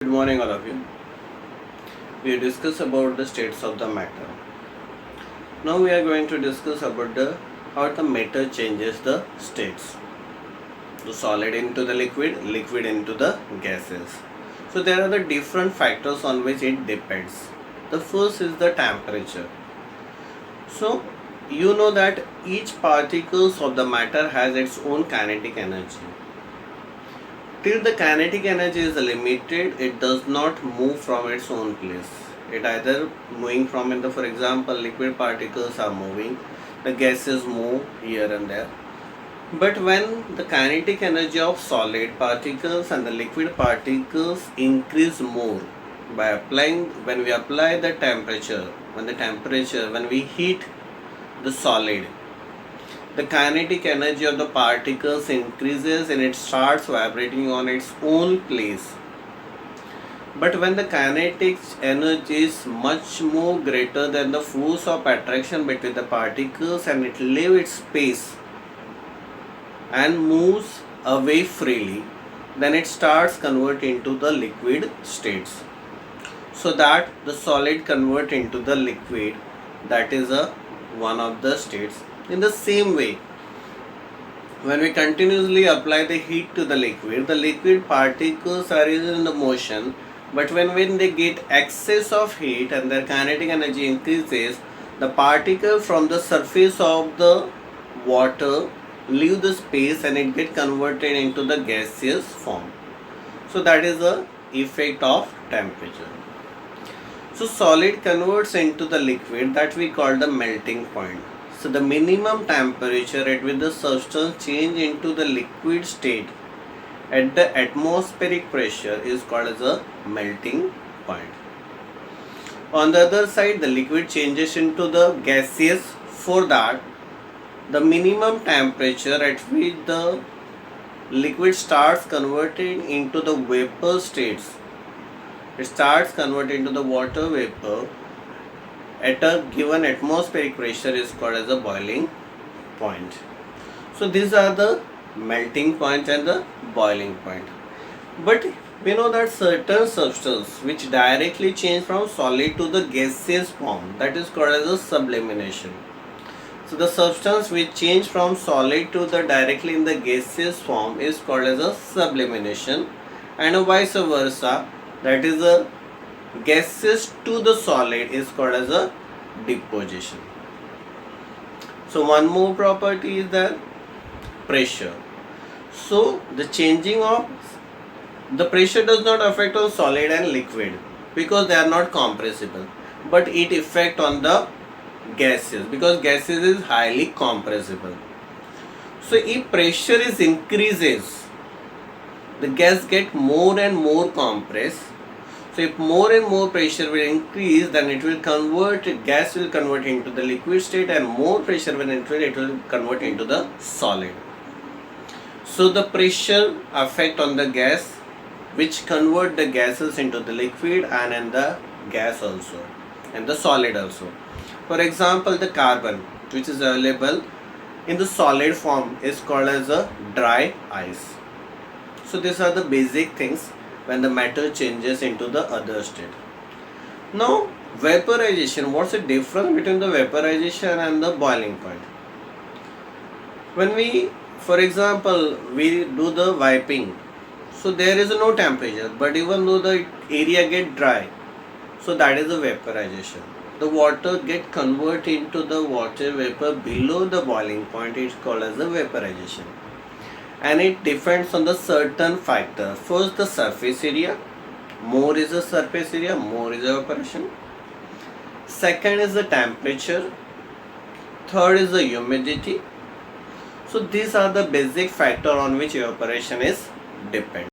Good morning all of you. We discuss about the states of the matter. Now we are going to discuss about how the matter changes the states. The solid into the liquid, liquid into the gases. So there are the different factors on which it depends. The first is the temperature. So you know that each particles of the matter has its own kinetic energy. Till the kinetic energy is limited, it does not move from its own place. It either moving from in the, for example, liquid particles are moving, the gases move here and there. But when the kinetic energy of solid particles and the liquid particles increase more by applying, when we apply the temperature, when we heat the solid, the kinetic energy of the particles increases and it starts vibrating on its own place. But when the kinetic energy is much more greater than the force of attraction between the particles and it leaves its space and moves away freely, then it starts converting into the liquid states. So that the solid convert into the liquid, that is one of the states. In the same way, when we continuously apply the heat to the liquid particles are in the motion, but when they get excess of heat and their kinetic energy increases, the particle from the surface of the water leave the space and it get converted into the gaseous form. So that is the effect of temperature. So solid converts into the liquid, that we call the melting point. So the minimum temperature at which the substance change into the liquid state at the atmospheric pressure is called as a melting point. On the other side, the liquid changes into the gaseous. For that, the minimum temperature at which the liquid starts converting into the vapor states. It starts converting to the water vapor at a given atmospheric pressure is called as a boiling point. So these are the melting point and the boiling point. But we know that certain substance which directly change from solid to the gaseous form, that is called as a sublimation. So the substance which change from solid to the directly in the gaseous form is called as a sublimation, and vice versa, that is a gaseous to the solid is called as a deposition. So one more property is the pressure. So the changing of the pressure does not affect on solid and liquid because they are not compressible, but it affect on the gases because gases is highly compressible. So if pressure is increases, the gas get more and more compressed. So if more and more pressure will increase, then it will convert, gas will convert into the liquid state, and more pressure when it will convert into the solid. So the pressure affect on the gas which convert the gases into the liquid and in the gas also and the solid also. For example, the carbon which is available in the solid form is called as a dry ice. So these are the basic things when the matter changes into the other state. Now vaporization, what's the difference between the vaporization and the boiling point? When we, for example, we do the wiping, so there is no temperature, but even though the area get dry, so that is a vaporization. The water get converted into the water vapor below the boiling point, is called as a vaporization. And it depends on the certain factor. First, the surface area. More is the surface area, more is evaporation. Second is the temperature. Third is the humidity. So these are the basic factor on which evaporation is dependent.